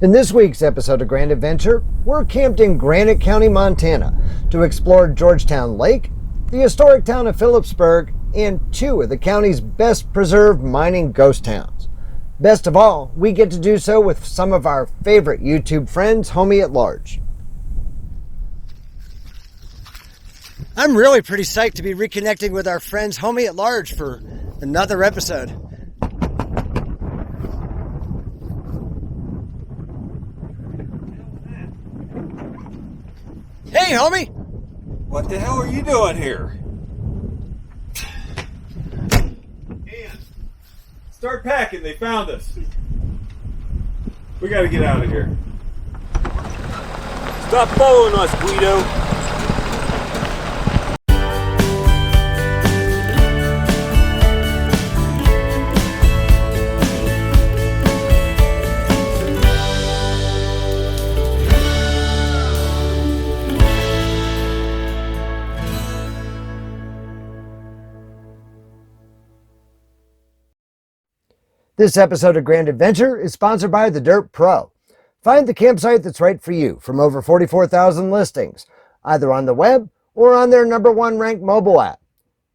In this week's episode of Grand Adventure, we're camped in Granite County, Montana to explore Georgetown Lake, the historic town of Philipsburg, and two of the county's best preserved mining ghost towns. Best of all, we get to do so with some of our favorite YouTube friends, homie at large. I'm really pretty psyched to be reconnecting with our friends, homie at large, for another episode. Hey, homie! What the hell are you doing here? And start packing, they found us. We gotta get out of here. Stop following us, Guido. This episode of Grand Adventure is sponsored by the Dyrt PRO. Find the campsite that's right for you from over 44,000 listings, either on the web or on their #1 ranked mobile app.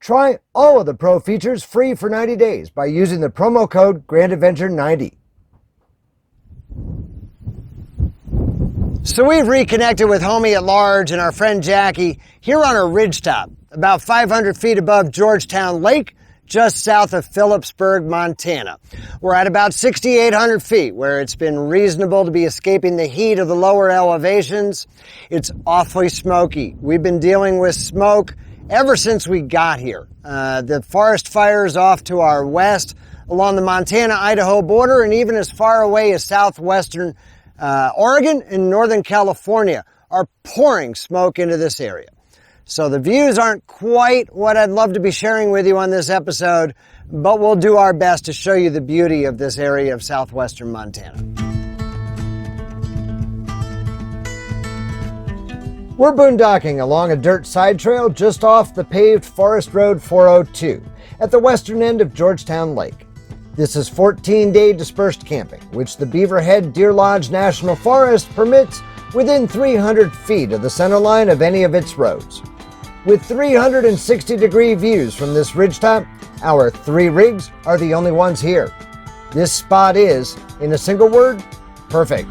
Try all of the Pro features free for 90 days by using the promo code GrandAdventure90. So we've reconnected with homie at large and our friend Jackie here on a ridgetop, about 500 feet above Georgetown Lake, just south of Philipsburg, Montana. We're at about 6,800 feet, where it's been reasonable to be escaping the heat of the lower elevations. It's awfully smoky. We've been dealing with smoke ever since we got here. The forest fires off to our west, along the Montana-Idaho border, and even as far away as southwestern Oregon and Northern California are pouring smoke into this area. So the views aren't quite what I'd love to be sharing with you on this episode, but we'll do our best to show you the beauty of this area of southwestern Montana. We're boondocking along a dirt side trail just off the paved Forest Road 402 at the western end of Georgetown Lake. This is 14-day dispersed camping, which the Beaverhead Deer Lodge National Forest permits within 300 feet of the center line of any of its roads. With 360-degree views from this ridgetop, our 3 rigs are the only ones here. This spot is, in a single word, perfect.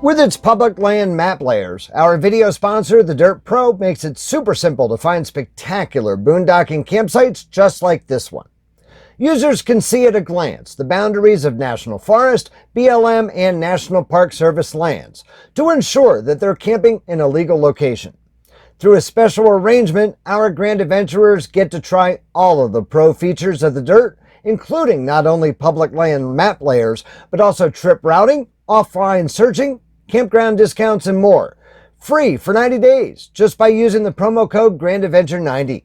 With its public land map layers, our video sponsor, the Dyrt PRO, makes it super simple to find spectacular boondocking campsites just like this one. Users can see at a glance the boundaries of National Forest, BLM, and National Park Service lands to ensure that they're camping in a legal location. Through a special arrangement, our grand adventurers get to try all of the pro features of the Dyrt, including not only public land map layers, but also trip routing, offline searching, campground discounts, and more. Free for 90 days just by using the promo code GRANDADVENTURE90.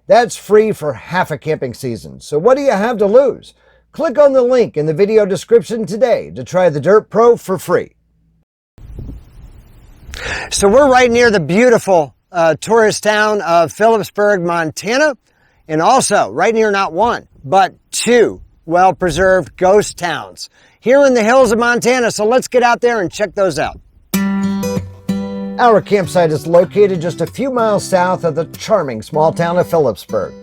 That's free for half a camping season, so what do you have to lose? Click on the link in the video description today to try the Dyrt PRO for free. So we're right near the beautiful tourist town of Philipsburg, Montana, and also right near not one, but two well-preserved ghost towns here in the hills of Montana. So let's get out there and check those out. Our campsite is located just a few miles south of the charming small town of Philipsburg.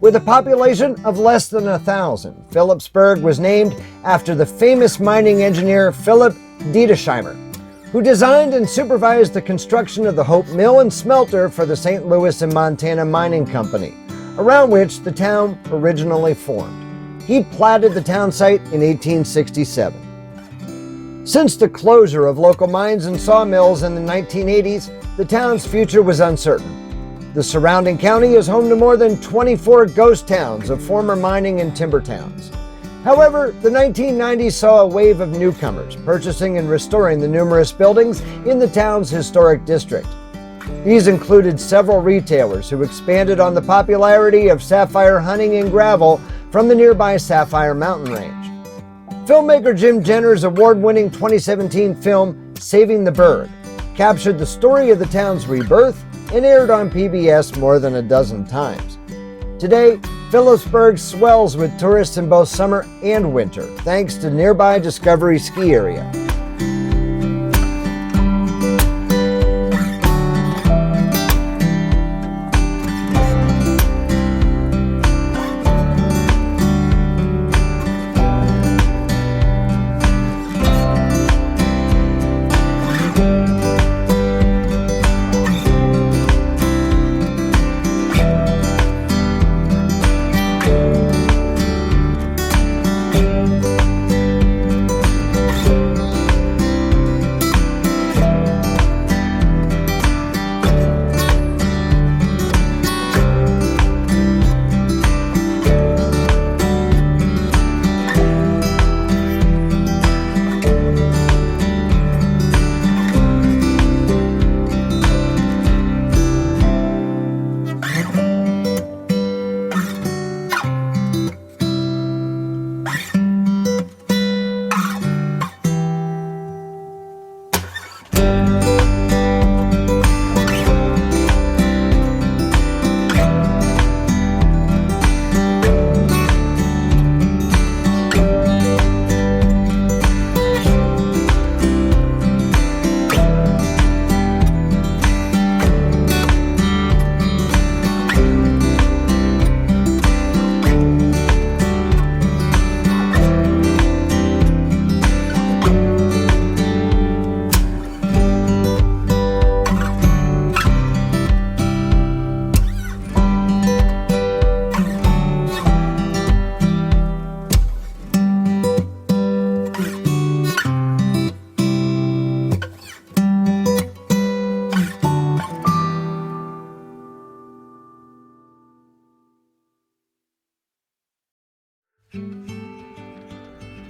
With a population of less than 1,000, Philipsburg was named after the famous mining engineer Philip Diedesheimer, who designed and supervised the construction of the Hope Mill and Smelter for the St. Louis and Montana Mining Company, around which the town originally formed. He platted the town site in 1867. Since the closure of local mines and sawmills in the 1980s, the town's future was uncertain. The surrounding county is home to more than 24 ghost towns of former mining and timber towns. However, the 1990s saw a wave of newcomers purchasing and restoring the numerous buildings in the town's historic district. These included several retailers who expanded on the popularity of sapphire hunting and gravel from the nearby Sapphire Mountain Range. Filmmaker Jim Jenner's award-winning 2017 film, Saving the Berg, captured the story of the town's rebirth and aired on PBS more than a dozen times. Today, Philipsburg swells with tourists in both summer and winter, thanks to nearby Discovery Ski Area.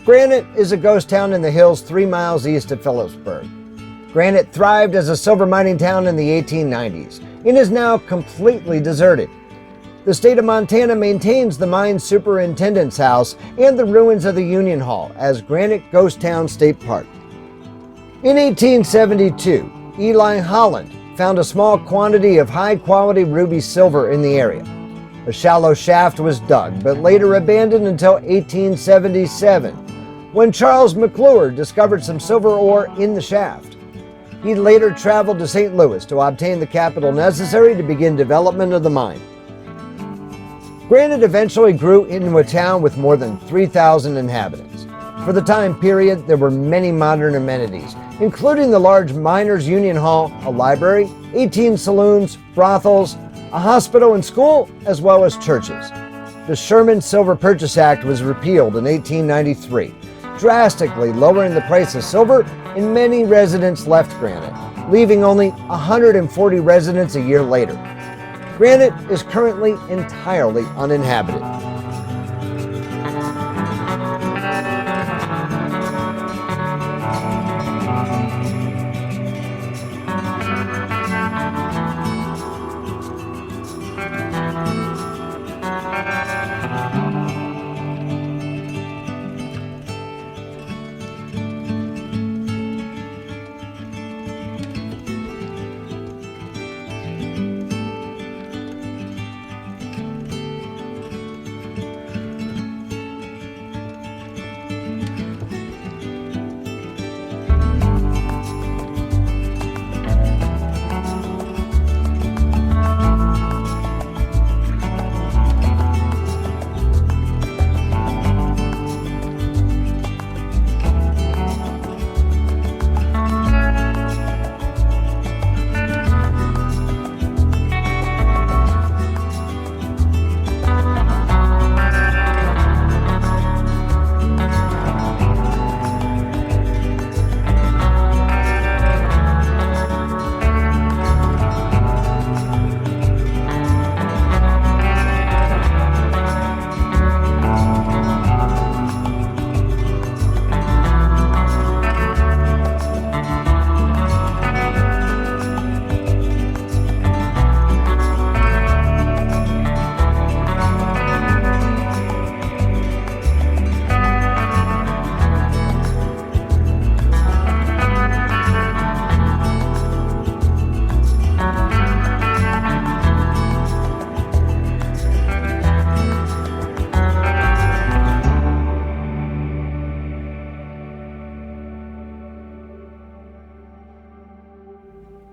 Granite is a ghost town in the hills 3 miles east of Philipsburg. Granite thrived as a silver mining town in the 1890s and is now completely deserted. The state of Montana maintains the mine superintendent's house and the ruins of the Union Hall as Granite Ghost Town State Park. In 1872, Eli Holland found a small quantity of high-quality ruby silver in the area. A shallow shaft was dug, but later abandoned until 1877, when Charles McClure discovered some silver ore in the shaft. He later traveled to St. Louis to obtain the capital necessary to begin development of the mine. Granite eventually grew into a town with more than 3,000 inhabitants. For the time period, there were many modern amenities, including the large Miners' Union Hall, a library, 18 saloons, brothels, a hospital and school, as well as churches. The Sherman Silver Purchase Act was repealed in 1893, drastically lowering the price of silver, and many residents left Granite, leaving only 140 residents a year later. Granite is currently entirely uninhabited.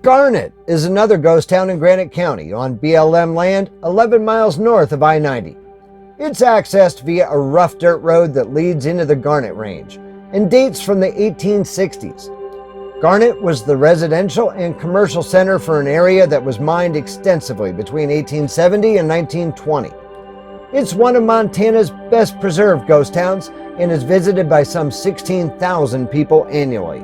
Garnet is another ghost town in Granite County on BLM land 11 miles north of I-90. It's accessed via a rough dirt road that leads into the Garnet Range and dates from the 1860s. Garnet was the residential and commercial center for an area that was mined extensively between 1870 and 1920. It's one of Montana's best preserved ghost towns and is visited by some 16,000 people annually.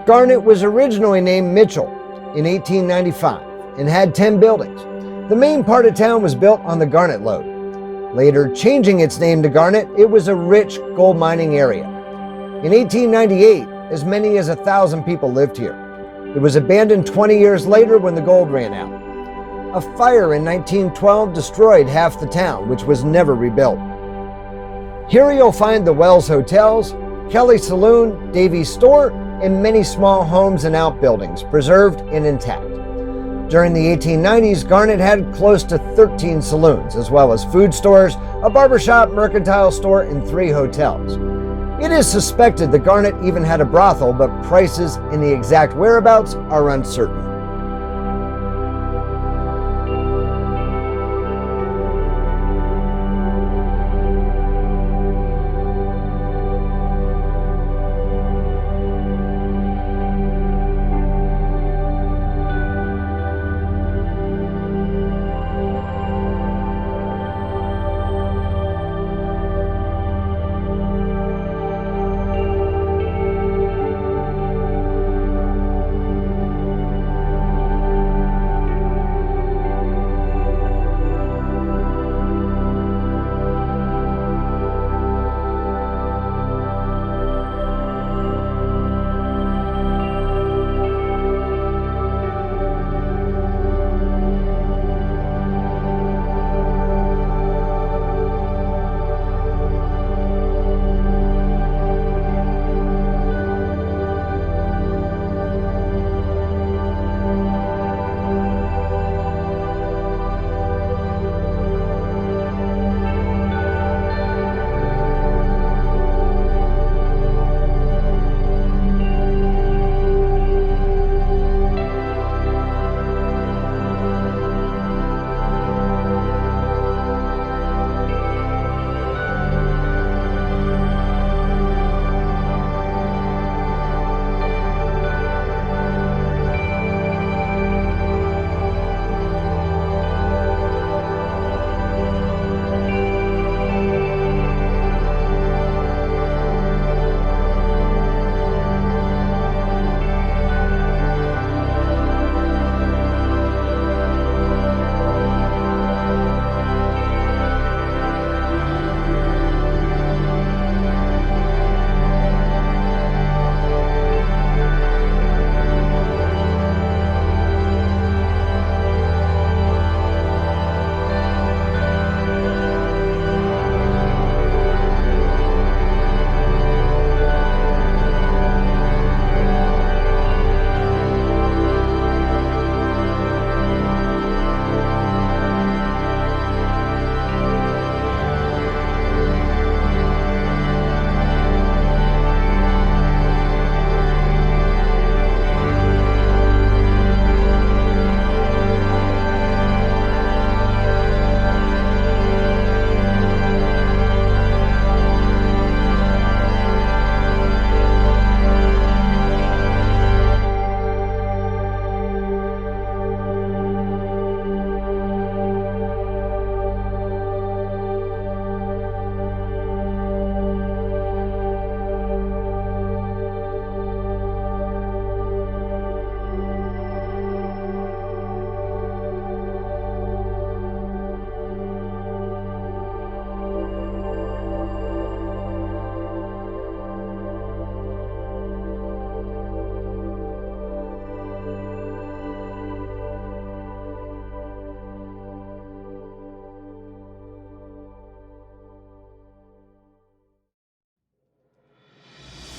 Garnet was originally named Mitchell in 1895 and had 10 buildings. The main part of town was built on the Garnet Lode. Later changing its name to Garnet, it was a rich gold mining area. In 1898, as many as 1,000 people lived here. It was abandoned 20 years later when the gold ran out. A fire in 1912 destroyed half the town, which was never rebuilt. Here you'll find the Wells Hotels, Kelly Saloon, Davies Store, and many small homes and outbuildings preserved and intact. During the 1890s, Garnet had close to 13 saloons, as well as food stores, a barbershop, mercantile store, and 3 hotels. It is suspected that Garnet even had a brothel, but prices and the exact whereabouts are uncertain.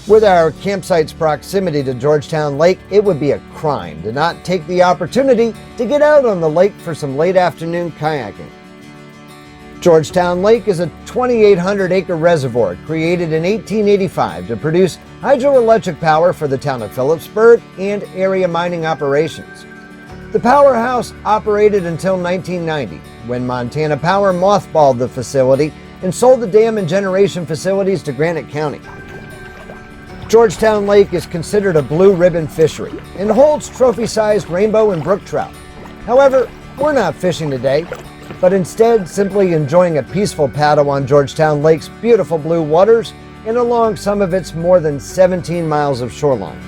With our campsite's proximity to Georgetown Lake, it would be a crime to not take the opportunity to get out on the lake for some late afternoon kayaking. Georgetown Lake is a 2,800-acre reservoir created in 1885 to produce hydroelectric power for the town of Philipsburg and area mining operations. The powerhouse operated until 1990, when Montana Power mothballed the facility and sold the dam and generation facilities to Granite County. Georgetown Lake is considered a blue ribbon fishery and holds trophy-sized rainbow and brook trout. However, we're not fishing today, but instead simply enjoying a peaceful paddle on Georgetown Lake's beautiful blue waters and along some of its more than 17 miles of shoreline.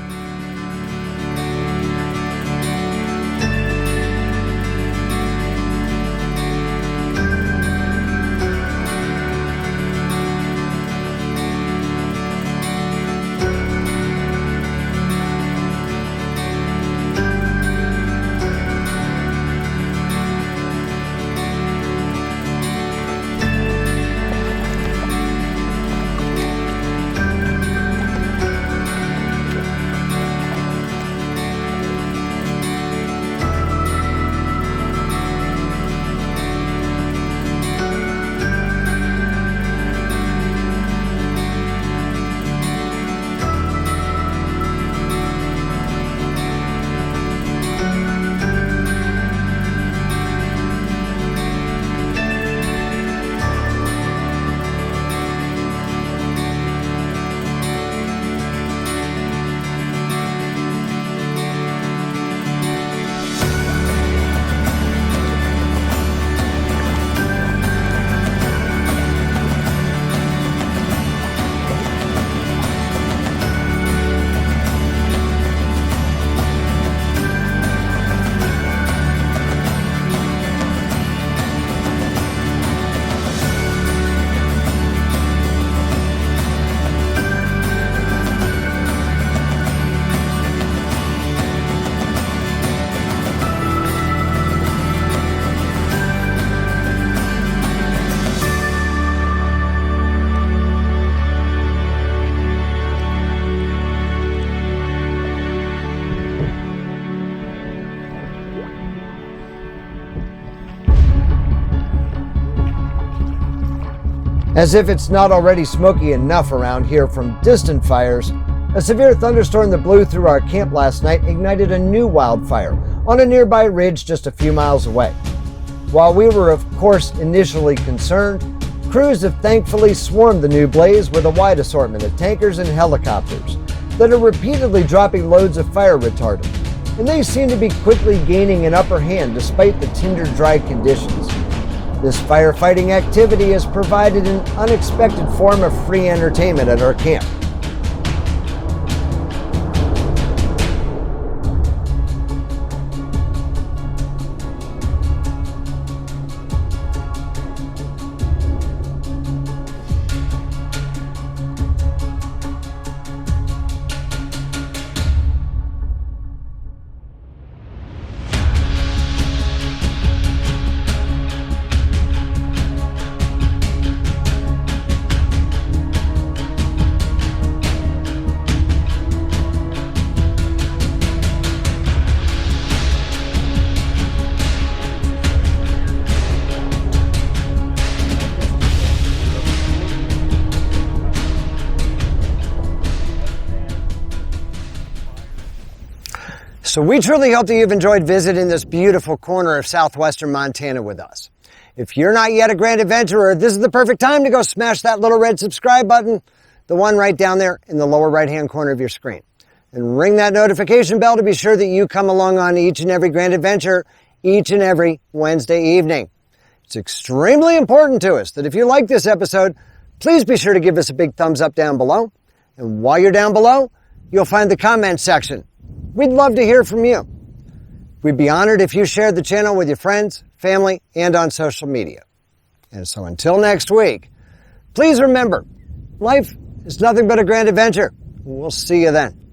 As if it's not already smoky enough around here from distant fires, a severe thunderstorm that blew through our camp last night ignited a new wildfire on a nearby ridge just a few miles away. While we were of course initially concerned, crews have thankfully swarmed the new blaze with a wide assortment of tankers and helicopters that are repeatedly dropping loads of fire retardant, and they seem to be quickly gaining an upper hand despite the tinder-dry conditions. This firefighting activity has provided an unexpected form of free entertainment at our camp. So we truly hope that you've enjoyed visiting this beautiful corner of southwestern Montana with us. If you're not yet a Grand Adventurer, this is the perfect time to go smash that little red subscribe button, the one right down there in the lower right-hand corner of your screen. And ring that notification bell to be sure that you come along on each and every Grand Adventure each and every Wednesday evening. It's extremely important to us that if you like this episode, please be sure to give us a big thumbs up down below. And while you're down below, you'll find the comment section. We'd love to hear from you. We'd be honored if you shared the channel with your friends, family, and on social media. And so until next week, please remember, life is nothing but a grand adventure. We'll see you then.